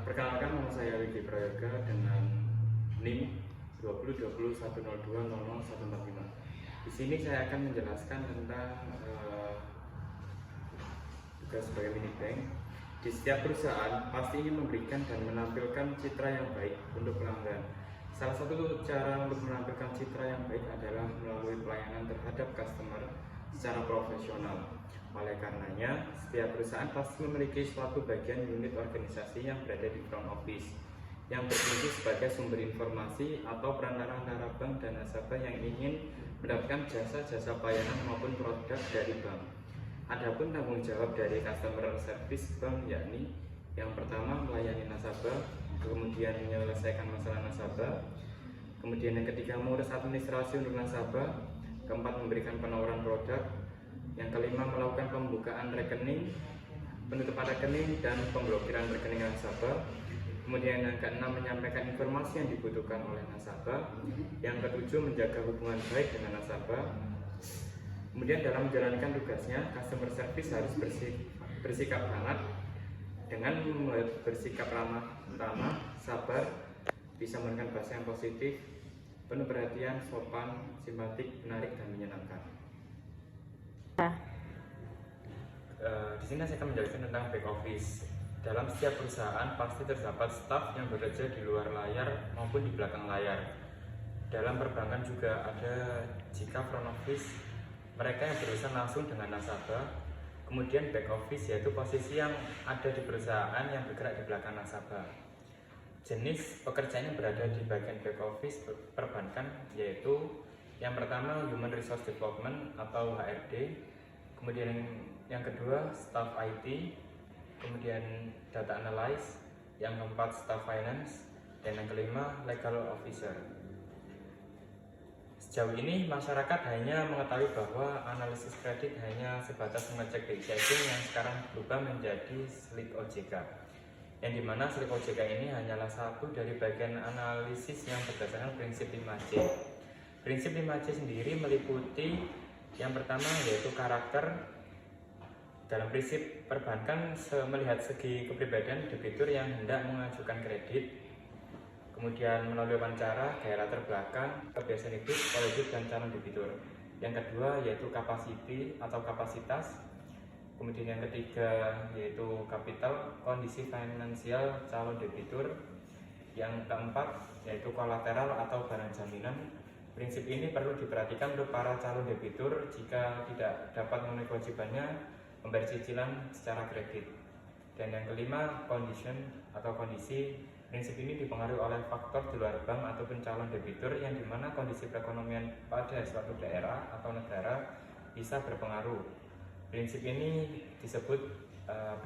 Perkenalkan, nama saya Widi Prayoga dengan NIM 202010200145. Di sini saya akan menjelaskan tentang tugas sebagai mini bank. Di setiap perusahaan pasti ingin memberikan dan menampilkan citra yang baik untuk pelanggan. Salah satu cara untuk menampilkan citra yang baik adalah melalui pelayanan terhadap customer secara profesional. Oleh karenanya, setiap perusahaan pasti memiliki suatu bagian unit organisasi yang berada di front office, yang berfungsi sebagai sumber informasi atau perantara antara bank dan nasabah yang ingin mendapatkan jasa-jasa pelayanan maupun produk dari bank. Adapun tanggung jawab dari customer service bank yakni yang pertama melayani nasabah, kemudian menyelesaikan masalah nasabah, kemudian yang ketiga mengurus administrasi untuk nasabah, keempat memberikan penawaran produk, yang kelima melakukan pembukaan rekening, penutupan rekening, dan pemblokiran rekening nasabah. Kemudian yang keenam menyampaikan informasi yang dibutuhkan oleh nasabah. Yang ketujuh menjaga hubungan baik dengan nasabah. Kemudian dalam menjalankan tugasnya, customer service harus bersikap hangat dengan bersikap ramah tamah, sabar, bisa menggunakan bahasa yang positif, penuh perhatian, sopan, simpatik, menarik, dan menyenangkan. Di sini saya akan menjelaskan tentang back office. Dalam setiap perusahaan pasti terdapat staf yang bekerja di luar layar maupun di belakang layar. Dalam perbankan juga ada jika front office mereka yang berurusan langsung dengan nasabah. Kemudian back office yaitu posisi yang ada di perusahaan yang bergerak di belakang nasabah. Jenis pekerjaan yang berada di bagian back office perbankan yaitu yang pertama Human Resource Development atau HRD, kemudian yang kedua Staff IT, kemudian Data Analyst, yang keempat Staff Finance, dan yang kelima Legal Officer. Sejauh ini masyarakat hanya mengetahui bahwa analisis kredit hanya sebatas mengecek BI checking yang sekarang berubah menjadi slip OJK, yang dimana slip OJK ini hanyalah satu dari bagian analisis yang berdasarkan prinsip 5C. Prinsip 5C sendiri meliputi yang pertama yaitu karakter. Dalam prinsip perbankan melihat segi kepribadian debitur yang hendak mengajukan kredit, kemudian melalui wawancara, gaya latar belakang, kebiasaan hidup, pola hidup, dan calon debitur. Yang kedua yaitu capacity atau kapasitas. Kemudian yang ketiga yaitu kapital, kondisi finansial calon debitur. Yang keempat yaitu kolateral atau barang jaminan. Prinsip ini perlu diperhatikan untuk para calon debitur jika tidak dapat memenuhi kewajibannya membayar cicilan secara kredit. Dan yang kelima, condition atau kondisi. Prinsip ini dipengaruhi oleh faktor di luar bank ataupun calon debitur yang dimana kondisi perekonomian pada suatu daerah atau negara bisa berpengaruh. Prinsip ini disebut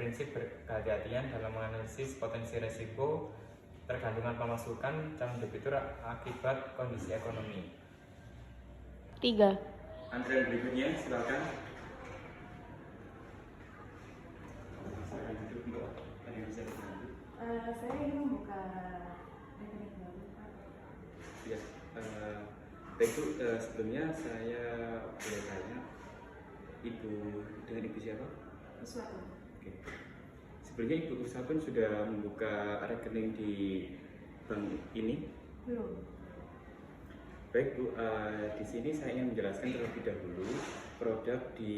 prinsip berkehati-hatian dalam menganalisis potensi resiko tergantungan pemasukan calon debitur akibat kondisi ekonomi. 3. Antrian berikutnya, silakan. Saya ingin membuka rekening baru, Pak. Ya, baik Bu, sebelumnya saya boleh tanya, dengan Ibu siapa? Sesuatu. Oke. Sebelumnya Ibu Usapun sudah membuka rekening di bank ini? Belum. Baik Bu, di sini saya ingin menjelaskan terlebih dahulu produk di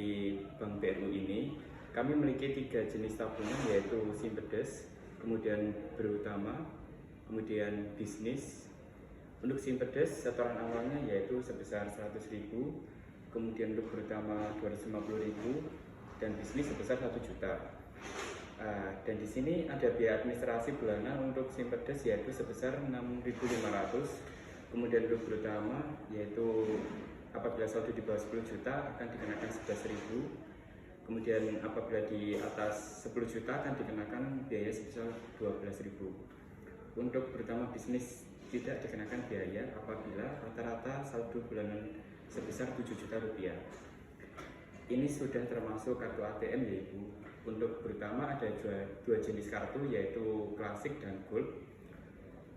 Bank BRU ini. Kami memiliki 3 jenis tabungan yaitu Simpedes, kemudian Berutama, kemudian Bisnis. Untuk Simpedes setoran awalnya yaitu sebesar 100.000, kemudian untuk Berutama 250.000, dan Bisnis sebesar 1 juta. Dan di sini ada biaya administrasi bulanan untuk Simpedes yaitu sebesar 6.500. Kemudian untuk Berutama yaitu apabila saldo di bawah 10 juta akan dikenakan 11.000. Kemudian apabila di atas 10 juta akan dikenakan biaya sebesar 12.000. Untuk Berutama Bisnis tidak dikenakan biaya apabila rata-rata saldo bulanan sebesar 7 juta rupiah. Ini sudah termasuk kartu ATM ya Ibu. Untuk Berutama ada dua jenis kartu yaitu Klasik dan Gold.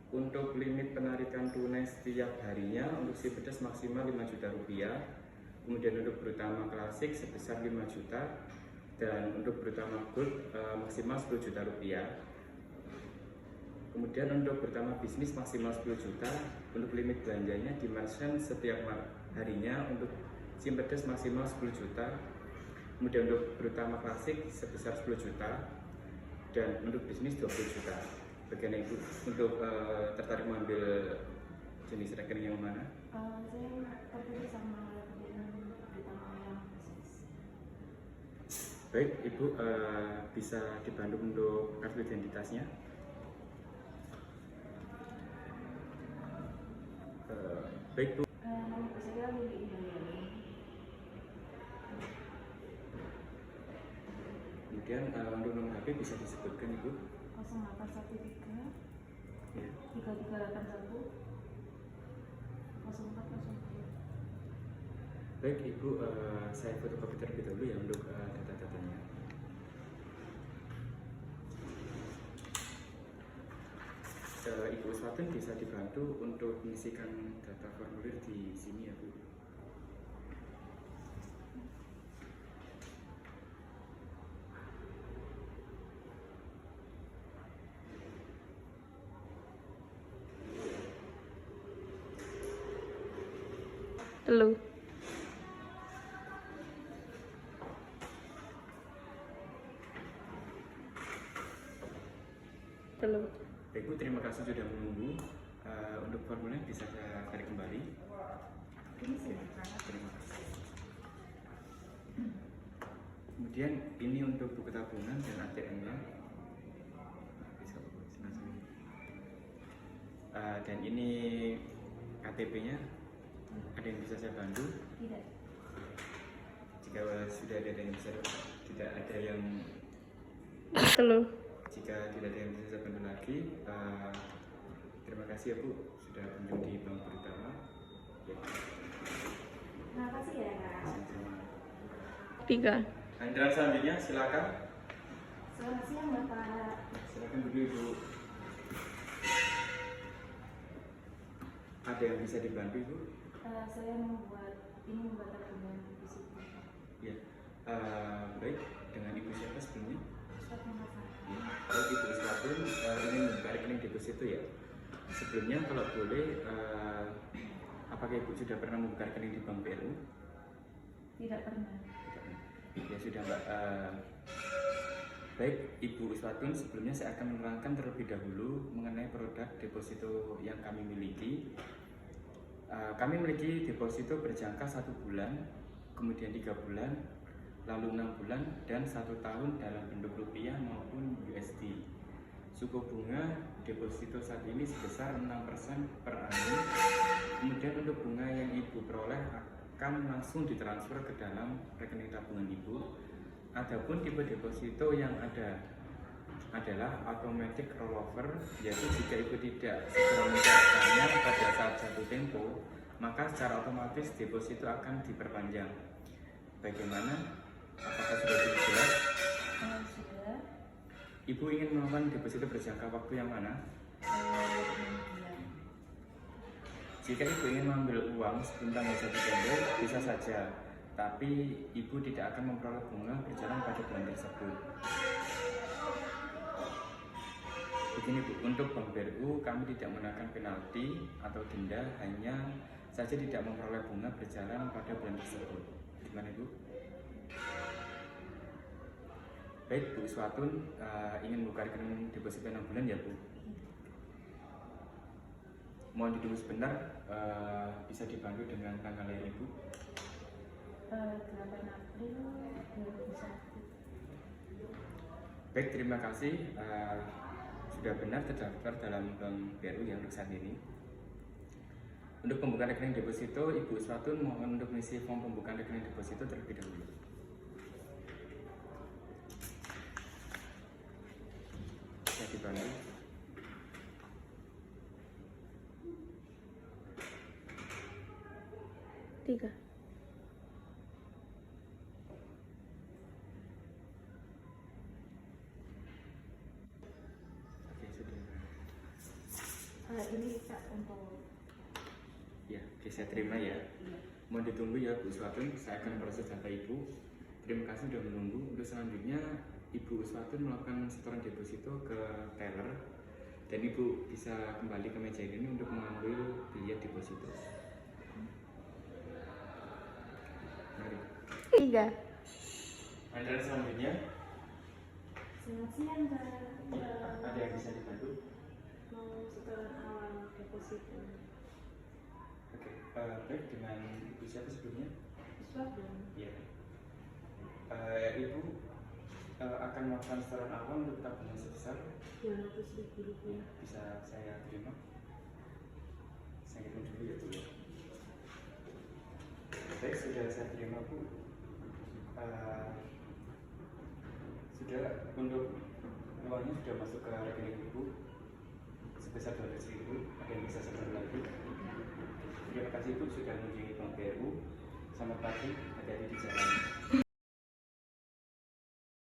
Untuk limit penarikan tunai setiap harinya untuk Simpedes maksimal 5 juta rupiah. Kemudian untuk Berutama Klasik sebesar 5 juta, dan untuk Berutama Gold maksimal 10 juta rupiah. Kemudian untuk bertambah bisnis maksimal 10 juta, untuk limit belanjanya di merchant setiap harinya untuk SIM pedas maksimal 10 juta. Kemudian untuk berutama klasik sebesar 10 juta dan untuk bisnis 20 juta. Bagaimana Ibu untuk tertarik mengambil jenis rekening yang mana? Saya tertarik sama rekening utama yang bisnis. Baik, Ibu bisa dibantu untuk kartu identitasnya. Baik Bu. Nama saya Lili Indriani. Kemudian untuk nomor HP bisa disebutkan Ibu? 0813 Ya. 3381 0403. Baik Ibu, saya fotokopi terlebih dahulu ya untuk data-datanya. Ibu Uswatun bisa dibantu untuk mengisikan data formulir di sini ya Bu. Telu. Telu. Baik Bu, terima kasih sudah menunggu. Untuk formulir bisa saya tarik kembali. Ini silakan. Terima kasih. Kemudian ini untuk buku tabungan dan ATM-nya. Bisa Bu, langsung. Dan ini KTP-nya. Ada yang bisa saya bantu? Tidak. Jika sudah ada yang bisa, tidak ada yang Telu. jika tidak ada yang bisa saya bantu lagi, terima kasih ya Bu sudah kunjung di Bank Britama. Ya. Terima kasih ya, Kak. Sama-sama. 3. Antrian selanjutnya silakan. Selamat siang, Bapak. Silakan duduk Ibu. Ada yang bisa dibantu Ibu? Saya membuat tabungan di situ. Ya. Baik, dengan Ibu siapa sebelumnya? Ustaz Muhammad. Ya. Baik Ibu Uswatun, ini membuka rekening deposito ya. Sebelumnya kalau boleh, apakah Ibu sudah pernah membuka rekening di Bank BRU? Tidak pernah. Ya sudah Mbak. Baik Ibu Uswatun, sebelumnya saya akan menerangkan terlebih dahulu mengenai produk deposito yang kami miliki. Kami memiliki deposito berjangka 1 bulan, kemudian 3 bulan, lalu 6 bulan, dan 1 tahun dalam bentuk rupiah maupun USD. Suku bunga deposito saat ini sebesar 6% per annum. Kemudian untuk bunga yang Ibu peroleh akan langsung ditransfer ke dalam rekening tabungan Ibu. Adapun tipe deposito yang ada adalah automatic rollover, yaitu jika Ibu tidak segera mencairkannya pada saat jatuh tempo, maka secara otomatis deposito akan diperpanjang. Bagaimana? Apakah sudah cukup jelas? Sudah. Ibu ingin melakukan deposito berjangka waktu yang mana? 6 bulan. Jika Ibu ingin mengambil uang sebelum tanggal jatuh tempo, bisa saja, tapi Ibu tidak akan memperoleh bunga berjalan pada bulan tersebut. Begini Bu, untuk Bank BRU kami tidak mengenakan penalti atau denda, hanya saja tidak memperoleh bunga berjalan pada bulan tersebut. Gimana Bu? Baik Bu Uswatun, ingin buka rekening deposito 6 bulan ya Bu? Mohon ditunggu sebentar, bisa dibantu dengan tanggal lahir Ibu? 8 April 2001. Baik, terima kasih. Sudah benar terdaftar dalam Bank BRU yang untuk saat ini. Untuk pembukaan rekening deposito, Ibu Uswatun mohon untuk mengisi form pembukaan rekening deposito terlebih dahulu. Saya dibantu. Tiga. Oke, sudah. Ini Kak untuk Ya, oke, saya terima ya. Mohon ditunggu ya Bu Uswatun, saya akan proses data Ibu. Terima kasih sudah menunggu. Untuk selanjutnya, Ibu Uswatun melakukan setoran deposito ke teller. Dan Ibu bisa kembali ke meja ini untuk mengambil bilet deposito. Mari. 3. Antrean selanjutnya, Selamat siang, Kak. ada yang bisa dibantu? Mau setoran awal deposito. Oke, baik, dengan Ibu siapa sebelumnya? Swab dan Iya. Ibu akan melakukan setoran awal untuk tabungan sebesar Rp200.000. bisa saya terima? Saya hitung dulu ya Bu ya. Baik, sudah saya terima Bu. Sudah, untuk uangnya sudah masuk ke rekening Ibu sebesar 200.000. Ada yang bisa sebentar lagi? Terima kasih Ibu sudah mengunjungi Bank BRU. Selamat pagi, hati-hati di jalan.